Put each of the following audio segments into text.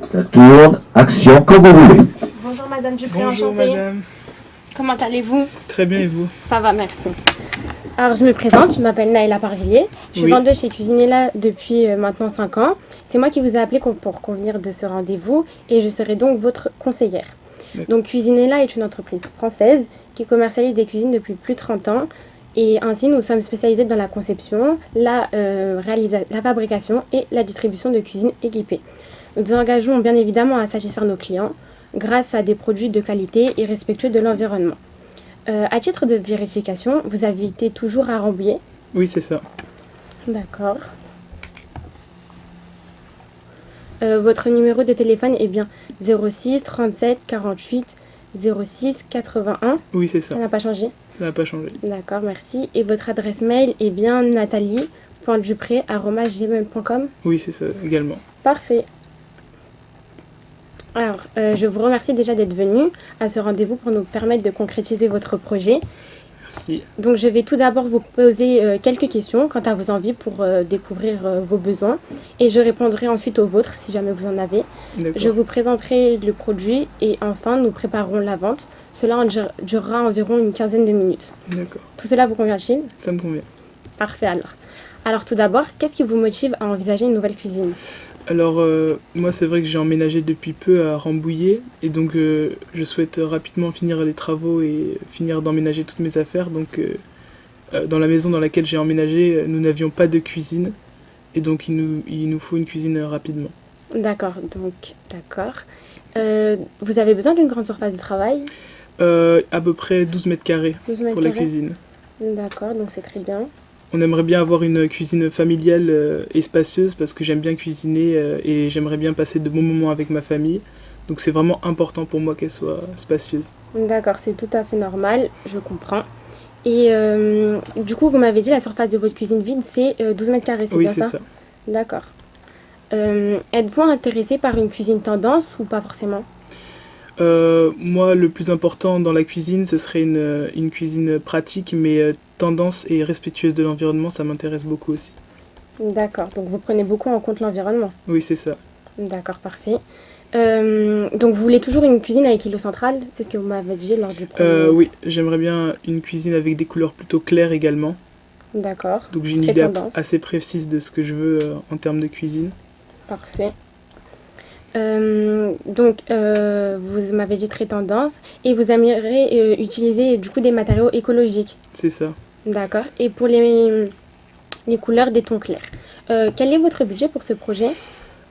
Ça tourne, action, comme vous voulez. Bonjour Madame Dupré, Bonjour enchantée. madame. Comment allez-vous? Très bien et vous? Ça va, merci. Alors je me présente, je m'appelle Naëla Parvillier. Je suis Oui. vendeuse chez Cuisinella depuis maintenant 5 ans. C'est moi qui vous ai appelé pour convenir de ce rendez-vous et je serai donc votre conseillère. D'accord. Donc Cuisinella est une entreprise française qui commercialise des cuisines depuis plus de 30 ans. Et ainsi, nous sommes spécialisés dans la conception, la fabrication et la distribution de cuisines équipées. Nous nous engageons bien évidemment à satisfaire nos clients grâce à des produits de qualité et respectueux de l'environnement. À titre de vérification, vous habitez toujours à Rambouillet? Oui, c'est ça. D'accord. Votre numéro de téléphone est bien 06 37 48 06 81. Oui, c'est ça. Ça n'a pas changé? Ça n'a pas changé. D'accord, merci. Et votre adresse mail est bien nathalie.dupré@gmail.com? Oui, c'est ça également. Parfait. Alors, je vous remercie déjà d'être venu à ce rendez-vous pour nous permettre de concrétiser votre projet. Merci. Donc, je vais tout d'abord vous poser quelques questions quant à vos envies pour découvrir vos besoins. Et je répondrai ensuite aux vôtres si jamais vous en avez. D'accord. Je vous présenterai le produit et enfin, nous préparerons la vente. Cela durera environ une quinzaine de minutes. D'accord. Tout cela vous convient-il? Ça me convient. Parfait alors. Alors tout d'abord, qu'est-ce qui vous motive à envisager une nouvelle cuisine? Alors, moi, c'est vrai que j'ai emménagé depuis peu à Rambouillet et donc je souhaite rapidement finir les travaux et finir d'emménager toutes mes affaires. Donc, dans la maison dans laquelle j'ai emménagé, nous n'avions pas de cuisine et donc il nous faut une cuisine rapidement. D'accord, d'accord. Vous avez besoin d'une grande surface de travail? À peu près 12 mètres carrés 12 mètres pour la carrés? cuisine. D'accord, donc c'est très bien. On aimerait bien avoir une cuisine familiale et spacieuse parce que j'aime bien cuisiner et j'aimerais bien passer de bons moments avec ma famille. Donc c'est vraiment important pour moi qu'elle soit spacieuse. D'accord, c'est tout à fait normal, je comprends. Et du coup, vous m'avez dit la surface de votre cuisine vide, c'est 12 mètres carrés, c'est Oui, bien c'est ça? ça. D'accord. Êtes-vous intéressé par une cuisine tendance ou pas forcément? Moi, le plus important dans la cuisine, ce serait une cuisine pratique, mais tendance et respectueuse de l'environnement, ça m'intéresse beaucoup aussi. D'accord, donc vous prenez beaucoup en compte l'environnement. Oui, c'est ça. D'accord, parfait. Donc vous voulez toujours une cuisine avec îlot central? C'est ce que vous m'avez dit lors du premier. Oui, j'aimerais bien une cuisine avec des couleurs plutôt claires également. D'accord, Donc j'ai une très idée tendance. assez précise de ce que je veux en termes de cuisine. Parfait. Vous m'avez dit très tendance et vous aimeriez utiliser du coup des matériaux écologiques. C'est ça. D'accord. Et pour les couleurs, des tons clairs. Quel est votre budget pour ce projet?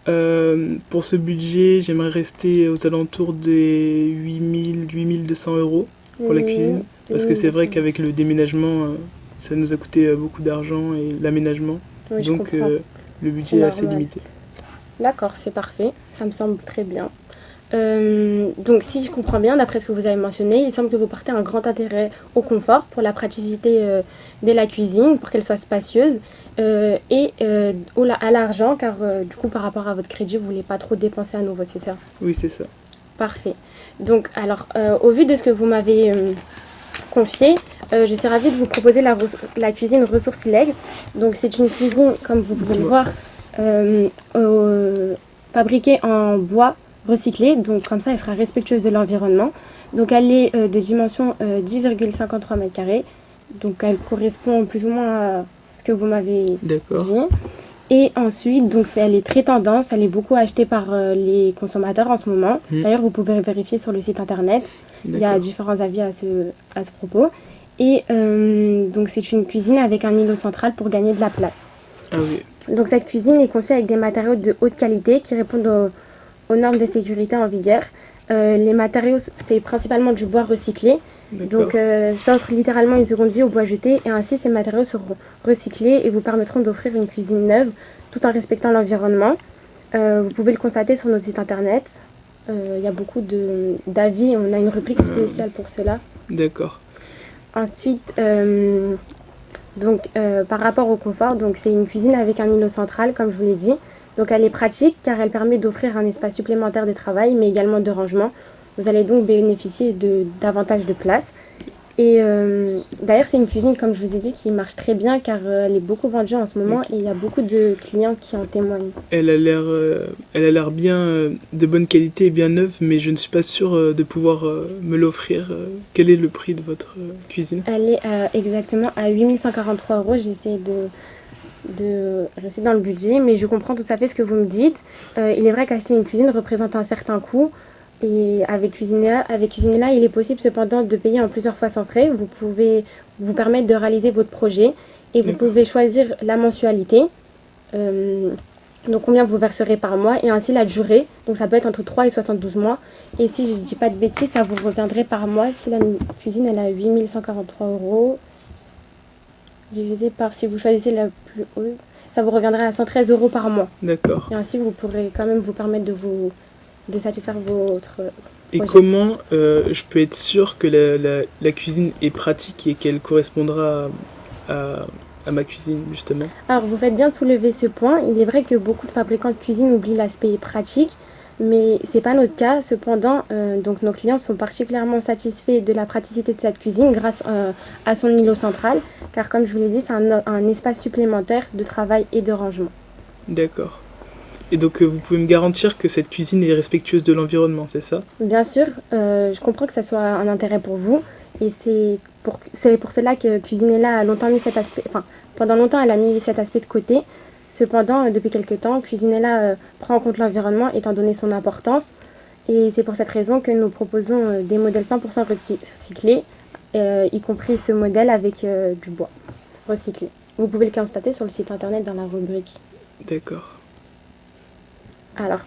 Pour ce budget, j'aimerais rester aux alentours des 8200 euros pour la cuisine. Parce que c'est vrai qu'avec le déménagement, ça nous a coûté beaucoup d'argent et l'aménagement. Oui, je Donc comprends. le budget est assez normal. limité. D'accord, c'est parfait. Ça me semble très bien. Donc, si je comprends bien, d'après ce que vous avez mentionné, il semble que vous portez un grand intérêt au confort, pour la praticité de la cuisine, pour qu'elle soit spacieuse, et à l'argent, car du coup, par rapport à votre crédit, vous ne voulez pas trop dépenser à nouveau, c'est ça? Oui, c'est ça. Parfait. Donc, alors, au vu de ce que vous m'avez confié, je suis ravie de vous proposer la cuisine Ressources Legs. Donc, c'est une cuisine, comme vous pouvez le voir, fabriquée en bois recyclé, donc comme ça elle sera respectueuse de l'environnement. Donc elle est de dimension 10,53 m², donc elle correspond plus ou moins à ce que vous m'avez dit. Et ensuite, donc elle est très tendance, elle est beaucoup achetée par les consommateurs en ce moment. D'ailleurs, vous pouvez vérifier sur le site internet, il y a différents avis à ce propos. Et donc c'est une cuisine avec un îlot central pour gagner de la place. Ah oui. Donc cette cuisine est conçue avec des matériaux de haute qualité qui répondent aux normes de sécurité en vigueur. Les matériaux, c'est principalement du bois recyclé. Donc ça offre littéralement une seconde vie au bois jeté et ainsi ces matériaux seront recyclés et vous permettront d'offrir une cuisine neuve tout en respectant l'environnement. Vous pouvez le constater sur notre site internet. Il y a beaucoup d'avis, on a une rubrique spéciale pour cela. D'accord. Ensuite, par rapport au confort, donc c'est une cuisine avec un îlot central, comme je vous l'ai dit. Donc elle est pratique car elle permet d'offrir un espace supplémentaire de travail, mais également de rangement. Vous allez donc bénéficier davantage de place. Et d'ailleurs, c'est une cuisine, comme je vous ai dit, qui marche très bien car elle est beaucoup vendue en ce moment Ok. et il y a beaucoup de clients qui en témoignent. Elle a l'air bien de bonne qualité et bien neuve, mais je ne suis pas sûr de pouvoir me l'offrir. Quel est le prix de votre cuisine? Elle est exactement à 8143 €. J'essaie de rester dans le budget, mais je comprends tout à fait ce que vous me dites. Il est vrai qu'acheter une cuisine représente un certain coût. Et avec Cuisinella, il est possible cependant de payer en plusieurs fois sans frais. Vous pouvez vous permettre de réaliser votre projet et vous D'accord. pouvez choisir la mensualité, donc combien vous verserez par mois et ainsi la durée. Donc ça peut être entre 3 et 72 mois. Et si je ne dis pas de bêtises, ça vous reviendrait par mois si la cuisine elle a 8143 € divisé par si vous choisissez la plus haute, ça vous reviendrait à 113 € par mois. D'accord. Et ainsi vous pourrez quand même vous permettre de satisfaire votre Et projet. comment je peux être sûr que la cuisine est pratique et qu'elle correspondra à ma cuisine, justement? Alors, vous faites bien de soulever ce point. Il est vrai que beaucoup de fabricants de cuisine oublient l'aspect pratique, mais c'est pas notre cas. Cependant, donc nos clients sont particulièrement satisfaits de la praticité de cette cuisine grâce à son îlot central, car comme je vous l'ai dit, c'est un espace supplémentaire de travail et de rangement. D'accord. Et donc vous pouvez me garantir que cette cuisine est respectueuse de l'environnement, c'est ça? Bien sûr, je comprends que ça soit un intérêt pour vous, et c'est pour cela que Cuisinella a longtemps mis cet aspect, enfin, pendant longtemps, elle a mis cet aspect de côté. Cependant, depuis quelques temps, Cuisinella prend en compte l'environnement étant donné son importance. Et c'est pour cette raison que nous proposons des modèles 100% recyclés, y compris ce modèle avec du bois recyclé. Vous pouvez le constater sur le site internet dans la rubrique. D'accord. Alors,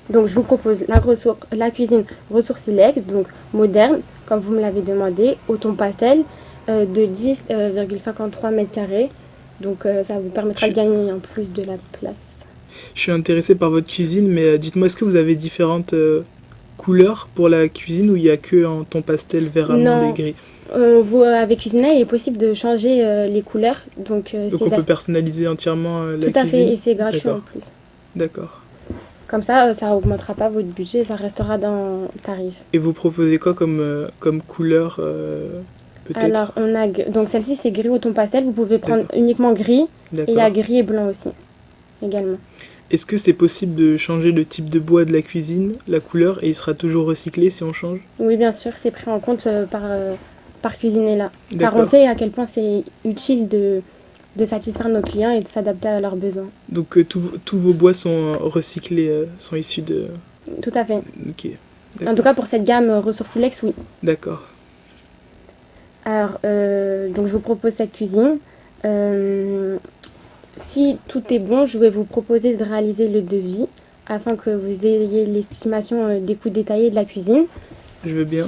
donc je vous propose la cuisine ressourcilex, donc moderne, comme vous me l'avez demandé, au ton pastel, de 10,53 mètres carrés. Donc ça vous permettra de gagner en plus de la place. Je suis intéressé par votre cuisine, mais dites-moi, est-ce que vous avez différentes couleurs pour la cuisine ou il n'y a que en ton pastel vert amande et gris? Avec Cuisina, il est possible de changer les couleurs. Donc on peut personnaliser entièrement la cuisine? Tout à fait, et c'est gratuit en plus. D'accord. Comme ça augmentera pas votre budget, ça restera dans le tarif. Et vous proposez quoi comme couleur peut-être? Alors, donc celle-ci, c'est gris au ton pastel. Vous pouvez prendre uniquement gris. Et il y a gris et blanc aussi, également. Est-ce que c'est possible de changer le type de bois de la cuisine, la couleur, et il sera toujours recyclé si on change? Oui, bien sûr, c'est pris en compte par Cuisinella. Car on sait à quel point c'est utile de satisfaire nos clients et de s'adapter à leurs besoins. Donc tous vos bois sont recyclés, sont issus de... Tout à fait. Ok. En tout cas, pour cette gamme Ressourcilex, oui. D'accord. Alors, donc je vous propose cette cuisine. Si tout est bon, je vais vous proposer de réaliser le devis afin que vous ayez l'estimation des coûts détaillés de la cuisine. Je veux bien.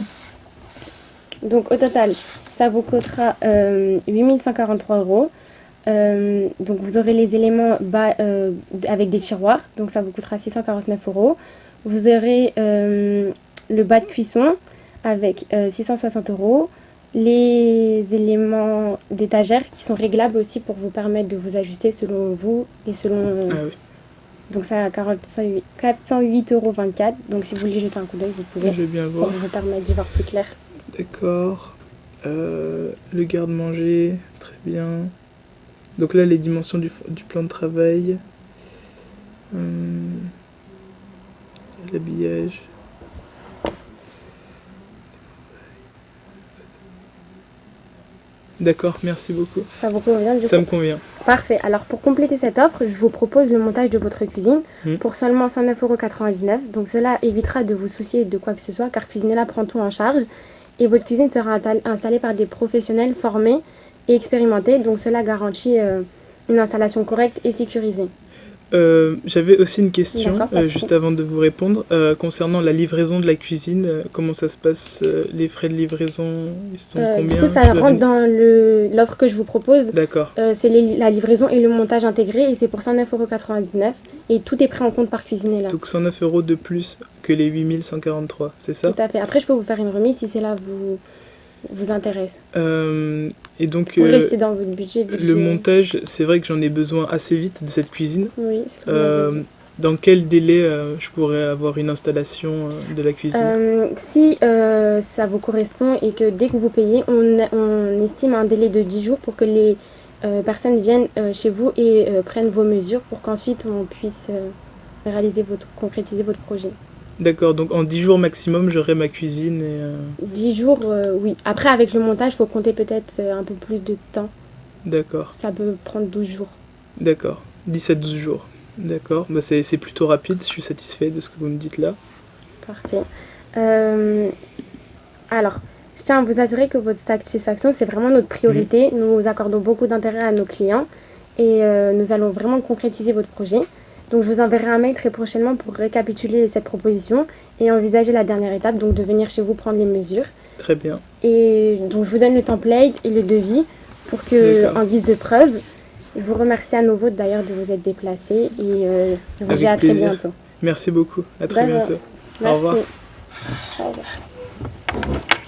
Donc au total, ça vous coûtera 8143 €. Donc vous aurez les éléments bas avec des tiroirs, donc ça vous coûtera 649 €. Vous aurez le bas de cuisson avec 660 €. Les éléments d'étagère qui sont réglables aussi pour vous permettre de vous ajuster selon vous et selon... Ah oui. Donc ça à 408,24 €. Donc si vous voulez jeter un coup d'œil, vous pouvez. Je vais bien voir. Pour vous permettre d'y voir plus clair. D'accord. Le garde-manger, très bien. Donc là, les dimensions du plan de travail. L'habillage. D'accord, merci beaucoup. Ça vous convient du coup? Ça me convient. Parfait. Alors pour compléter cette offre, je vous propose le montage de votre cuisine pour seulement 109,99 €. Donc cela évitera de vous soucier de quoi que ce soit car Cuisinella prend tout en charge. Et votre cuisine sera installée par des professionnels formés et expérimentés. Donc cela garantit une installation correcte et sécurisée. J'avais aussi une question, juste avant de vous répondre, concernant la livraison de la cuisine. Comment ça se passe? Les frais de livraison, ils sont combien? Du coup, ça rentre dans l'offre que je vous propose. D'accord. C'est la livraison et le montage intégré et c'est pour 109,99 € et tout est pris en compte par Cuisinella. Donc 109 € de plus que les 8143, c'est ça? Tout à fait. Après, je peux vous faire une remise si cela vous intéresse. Et donc, pour rester dans votre budget. Le montage, c'est vrai que j'en ai besoin assez vite de cette cuisine. Oui, c'est ce que dans quel délai je pourrais avoir une installation de la cuisine? Si ça vous correspond et que dès que vous payez, on estime un délai de 10 jours pour que les personnes viennent chez vous et prennent vos mesures pour qu'ensuite on puisse concrétiser votre projet. D'accord, donc en 10 jours maximum, j'aurai ma cuisine et... 10 jours, oui. Après, avec le montage, il faut compter peut-être un peu plus de temps. D'accord, Ça peut prendre 12 jours. d'accord. 10 à 12 jours. D'accord, bah c'est plutôt rapide, je suis satisfait de ce que vous me dites là. Parfait. Alors, je tiens à vous assurer que votre satisfaction, c'est vraiment notre priorité. Nous accordons beaucoup d'intérêt à nos clients et nous allons vraiment concrétiser votre projet. Donc, je vous enverrai un mail très prochainement pour récapituler cette proposition et envisager la dernière étape, donc de venir chez vous prendre les mesures. Très bien. Et donc, je vous donne le template et le devis pour que, D'accord. en guise de preuve, je vous remercie à nouveau d'ailleurs de vous être déplacé et je vous Avec dis à très plaisir. bientôt. Merci beaucoup, à très D'accord. bientôt. Merci. Au revoir. Au revoir.